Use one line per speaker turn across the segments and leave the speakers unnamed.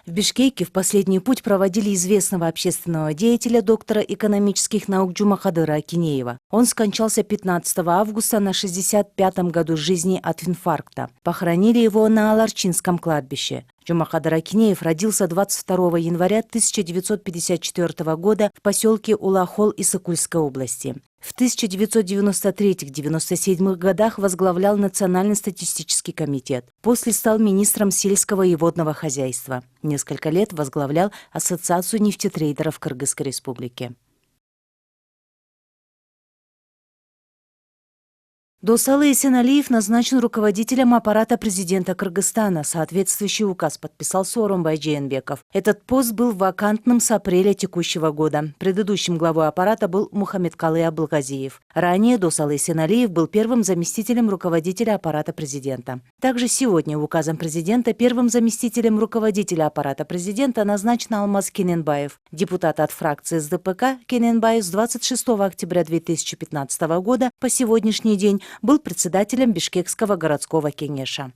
В Бишкеке в последний путь проводили известного общественного деятеля, доктора экономических наук Джумахадыра Акинеева. Он скончался 15 августа на 65-м году жизни от инфаркта. Похоронили его на Аларчинском кладбище. Джумахадыр Акинеев родился 22 января 1954 года в поселке Улахол Исыкульской области. В 1993-97 годах возглавлял Национальный статистический комитет. После стал министром сельского и водного хозяйства. Несколько лет возглавлял Ассоциацию нефтетрейдеров Кыргызской республики. Досалы Эсеналиев назначен руководителем аппарата президента Кыргызстана. Соответствующий указ подписал Сооронбай Жээнбеков. Этот пост был вакантным с апреля текущего года. Предыдущим главой аппарата был Мухаммедкалы Абылгазиев. Ранее Досалы Эсеналиев был первым заместителем руководителя аппарата президента. Также сегодня указом президента первым заместителем руководителя аппарата президента назначен Алмаз Кененбаев. Депутат от фракции СДПК Кененбаев с 26 октября 2015 года по сегодняшний день был председателем Бишкекского городского кеңеша.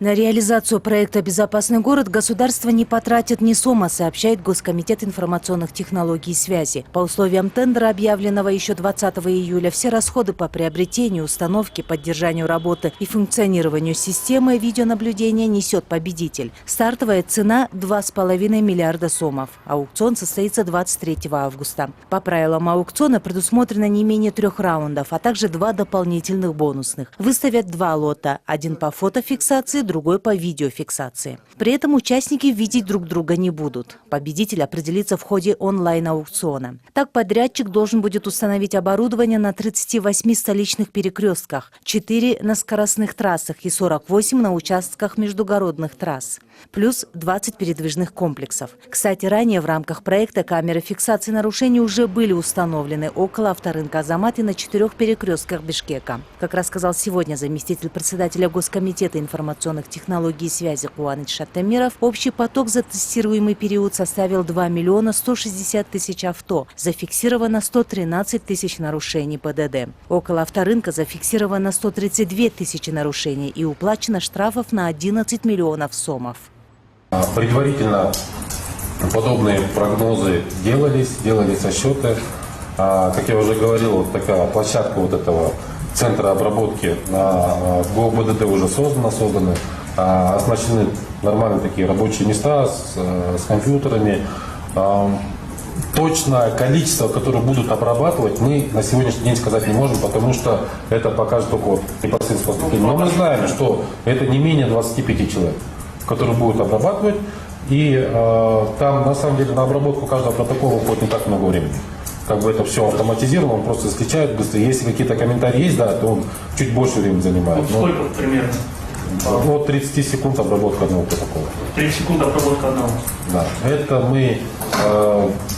На реализацию проекта «Безопасный город» государство не потратит ни сома, сообщает Госкомитет информационных технологий и связи. По условиям тендера, объявленного еще 20 июля, все расходы по приобретению, установке, поддержанию работы и функционированию системы видеонаблюдения несет победитель. Стартовая цена – 2,5 миллиарда сомов. Аукцион состоится 23 августа. По правилам аукциона предусмотрено не менее 3 раундов, а также 2 дополнительных бонусных. Выставят 2 лота – один по фотофиксации, другой по видеофиксации. При этом участники видеть друг друга не будут. Победитель определится в ходе онлайн-аукциона. Так, подрядчик должен будет установить оборудование на 38 столичных перекрестках, 4 на скоростных трассах и 48 на участках междугородных трасс, плюс 20 передвижных комплексов. Кстати, ранее в рамках проекта камеры фиксации нарушений уже были установлены около авторынка Азамат и на 4 перекрестках Бишкека. Как рассказал сегодня заместитель председателя Госкомитета информационных технологий и связи Куаныч Шаттамиров, общий поток за тестируемый период составил 2 миллиона 160 тысяч авто. Зафиксировано 113 тысяч нарушений ПДД. Около авторынка зафиксировано 132 тысячи нарушений и уплачено штрафов на 11 миллионов сомов.
Предварительно подобные прогнозы делались расчеты. Как я уже говорил, вот такая площадка вот этого центра обработки на ГОБДД уже созданы, оснащены нормальные такие рабочие места с компьютерами. Точное количество, которое будут обрабатывать, мы на сегодняшний день сказать не можем, потому что это покажет только вот непосредственно поступление. Но мы знаем, что это не менее 25 человек, которые будут обрабатывать. И там на самом деле на обработку каждого протокола уходит не так много времени. Как бы это все автоматизировано, он просто скачает быстро. Если какие-то комментарии есть, да, то он чуть больше времени занимает.
Сколько примерно?
От 30 секунд обработка одного протокола.
30 секунд обработка одного?
Да. Это мы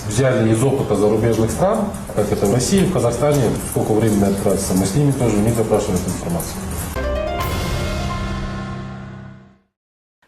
взяли из опыта зарубежных стран, как это в России, в Казахстане, сколько времени это тратится. Мы с ними тоже у них запрашиваем эту информацию.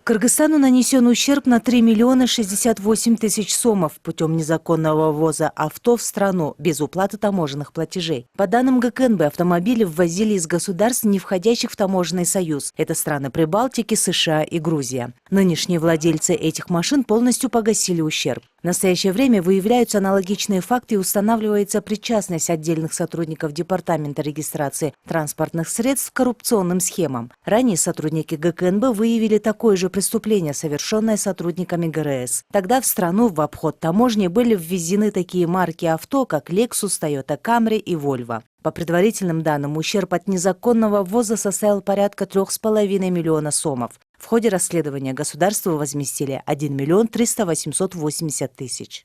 Кыргызстану нанесен ущерб на 3 миллиона 68 тысяч сомов путем незаконного ввоза авто в страну без уплаты таможенных платежей. По данным ГКНБ, автомобили ввозили из государств, не входящих в таможенный союз. Это страны Прибалтики, США и Грузия. Нынешние владельцы этих машин полностью погасили ущерб. В настоящее время выявляются аналогичные факты и устанавливается причастность отдельных сотрудников Департамента регистрации транспортных средств к коррупционным схемам. Ранее сотрудники ГКНБ выявили такое же преступление, совершенное сотрудниками ГРС. Тогда в страну в обход таможни были ввезены такие марки авто, как Lexus, Toyota Camry и Volvo. По предварительным данным, ущерб от незаконного ввоза составил порядка 3,5 миллиона сомов. В ходе расследования государству возместили 1 миллион 300-880 тысяч.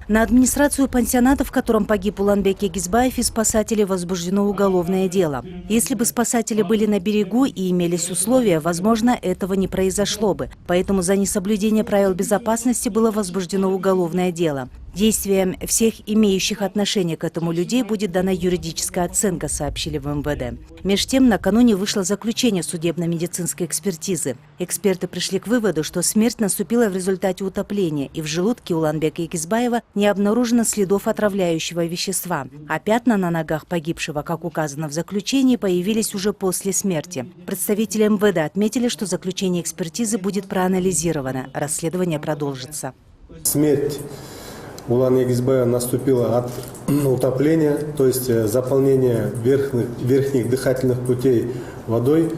На администрацию пансионата, в котором погиб Уланбек Егизбаев, и спасателей возбуждено уголовное дело. Если бы спасатели были на берегу и имелись условия, возможно, этого не произошло бы. Поэтому за несоблюдение правил безопасности было возбуждено уголовное дело. Действиям всех имеющих отношение к этому людей будет дана юридическая оценка, сообщили в МВД. Меж тем, накануне вышло заключение судебно-медицинской экспертизы. Эксперты пришли к выводу, что смерть наступила в результате утопления, и в желудке Уланбека Икизбаева не обнаружено следов отравляющего вещества. А пятна на ногах погибшего, как указано в заключении, появились уже после смерти. Представители МВД отметили, что заключение экспертизы будет проанализировано. Расследование продолжится.
Смерть Улана Икизбаева наступила от утопления, то есть заполнения верхних дыхательных путей водой.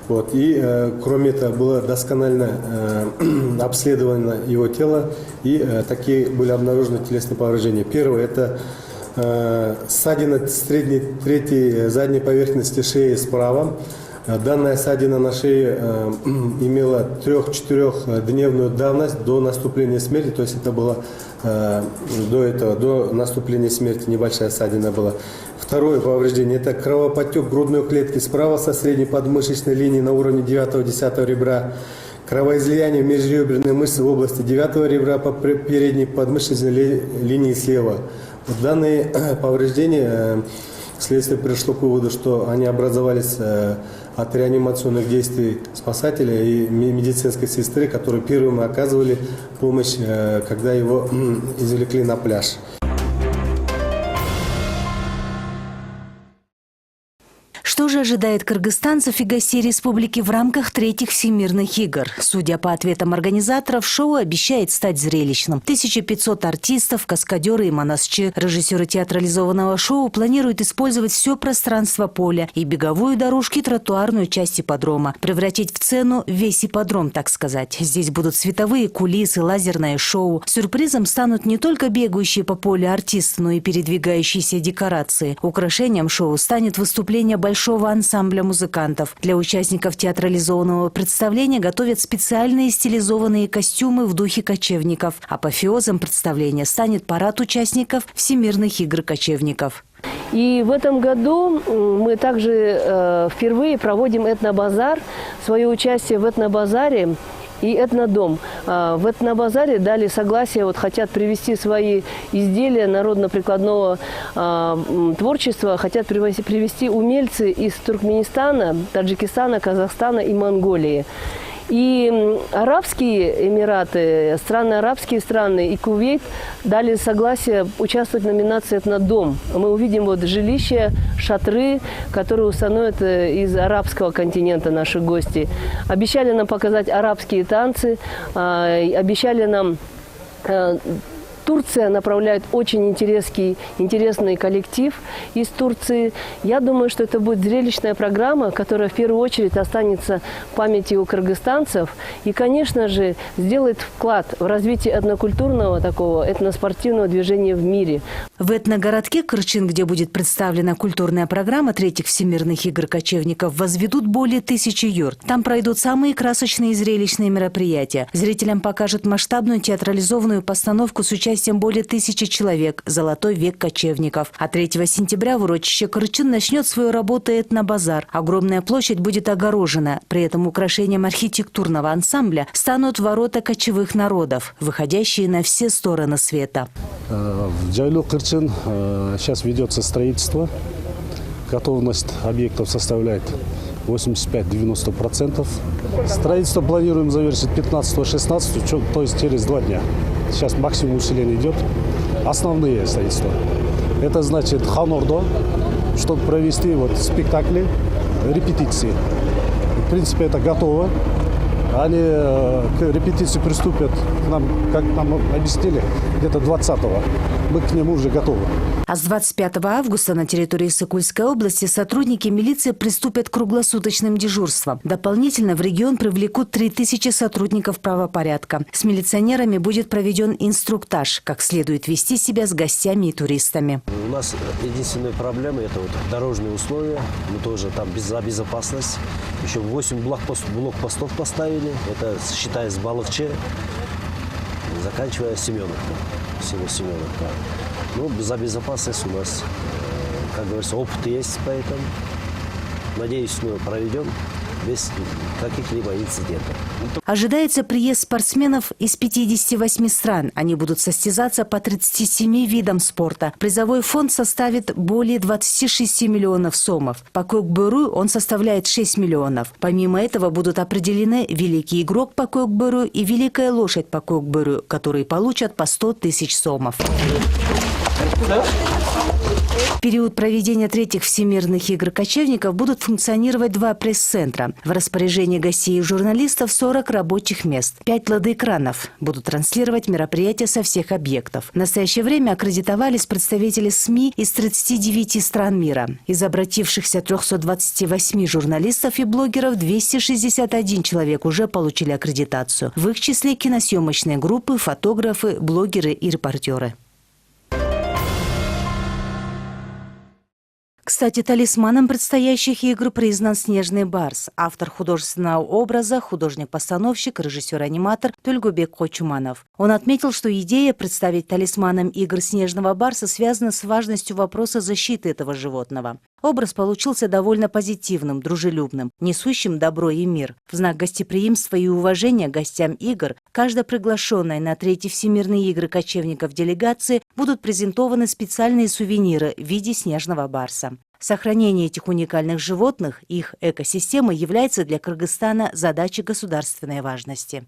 Вот. И кроме этого было досконально обследовано его тело, и такие были обнаружены телесные повреждения. Первое – это ссадина средней третьей задней поверхности шеи справа. Данная ссадина на шее имела 3-4-дневную давность до наступления смерти, то есть это было до наступления смерти небольшая ссадина была. Второе повреждение – это кровоподтек грудной клетки справа со средней подмышечной линии на уровне 9-10 ребра, кровоизлияние в межреберные мышцы в области 9 ребра по передней подмышечной линии слева. Вот данные повреждения следствие пришло к выводу, что они образовались от реанимационных действий спасателя и медицинской сестры, которые первыми оказывали помощь, когда его извлекли на пляж.
Что же ожидает кыргызстанцев и гостей республики в рамках третьих всемирных игр? Судя по ответам организаторов, шоу обещает стать зрелищным. 1500 артистов, каскадеры и монасчи. Режиссеры театрализованного шоу планируют использовать все пространство поля и беговую дорожку, и тротуарную часть ипподрома. Превратить в сцену весь ипподром, так сказать. Здесь будут световые кулисы, лазерное шоу. Сюрпризом станут не только бегающие по полю артисты, но и передвигающиеся декорации. Украшением шоу станет выступление большого ансамбля музыкантов. Для участников театрализованного представления готовят специальные стилизованные костюмы в духе кочевников. Апофеозом представления станет парад участников Всемирных игр кочевников.
И в этом году мы также впервые проводим этнобазар. Свое участие в этнобазаре и этнодом. В этнобазаре дали согласие, хотят привезти свои изделия народно-прикладного творчества, хотят привезти умельцы из Туркменистана, Таджикистана, Казахстана и Монголии. И Арабские Эмираты, арабские страны и Кувейт дали согласие участвовать в номинации «Этнодом». Мы увидим жилища, шатры, которые установят из арабского континента наши гости. Обещали нам показать арабские танцы, обещали нам... Турция направляет очень интересный коллектив из Турции. Я думаю, что это будет зрелищная программа, которая в первую очередь останется в памяти у кыргызстанцев и, конечно же, сделает вклад в развитие этнокультурного такого этноспортивного движения в мире.
В этногородке Кырчин, где будет представлена культурная программа третьих всемирных игр кочевников, возведут более 1000 юрт. Там пройдут самые красочные и зрелищные мероприятия. Зрителям покажут масштабную театрализованную постановку с участием более 1000 человек «Золотой век кочевников». А 3 сентября в урочище Кырчин начнет свою работу этнобазар. Огромная площадь будет огорожена. При этом украшением архитектурного ансамбля станут ворота кочевых народов, выходящие на все стороны света.
В Джайлу Кырчин сейчас ведется строительство. Готовность объектов составляет 85-90%. Строительство планируем завершить 15-16, то есть через 2 дня. Сейчас максимум усиления идет. Основные строительства. Это значит ханордо, чтобы провести спектакли, репетиции. В принципе, это готово. Они к репетиции приступят к нам, как нам объяснили, где-то 20-го. Мы к нему уже готовы.
А с 25 августа на территории Сыкульской области сотрудники милиции приступят к круглосуточным дежурствам. Дополнительно в регион привлекут 3000 сотрудников правопорядка. С милиционерами будет проведен инструктаж, как следует вести себя с гостями и туристами.
У нас единственная проблема – это дорожные условия. Мы тоже там за безопасность. Еще 8 блокпостов поставили. Это считая с Балыкче, заканчивая Семеновкой. Село Семеновка. За безопасность у нас, как говорится, опыт есть, поэтому, надеюсь, мы проведем без каких-либо инцидентов.
Ожидается приезд спортсменов из 58 стран. Они будут состязаться по 37 видам спорта. Призовой фонд составит более 26 миллионов сомов. По кёкбөрү он составляет 6 миллионов. Помимо этого будут определены великий игрок по кёкбөрү и великая лошадь по кёкбөрү, которые получат по 100 тысяч сомов. В период проведения третьих всемирных игр кочевников будут функционировать 2 пресс-центра. В распоряжении гостей и журналистов 40 рабочих мест. 5 ладоэкранов будут транслировать мероприятия со всех объектов. В настоящее время аккредитовались представители СМИ из 39 стран мира. Из обратившихся 328 журналистов и блогеров 261 человек уже получили аккредитацию. В их числе киносъемочные группы, фотографы, блогеры и репортеры. Кстати, талисманом предстоящих игр признан «Снежный барс». Автор художественного образа, художник-постановщик, режиссер-аниматор Тольгубек Кочуманов. Он отметил, что идея представить талисманом игр «Снежного барса» связана с важностью вопроса защиты этого животного. Образ получился довольно позитивным, дружелюбным, несущим добро и мир. В знак гостеприимства и уважения гостям игр каждой приглашенной на третьи всемирные игры кочевников делегации будут презентованы специальные сувениры в виде снежного барса. Сохранение этих уникальных животных и их экосистемы является для Кыргызстана задачей государственной важности.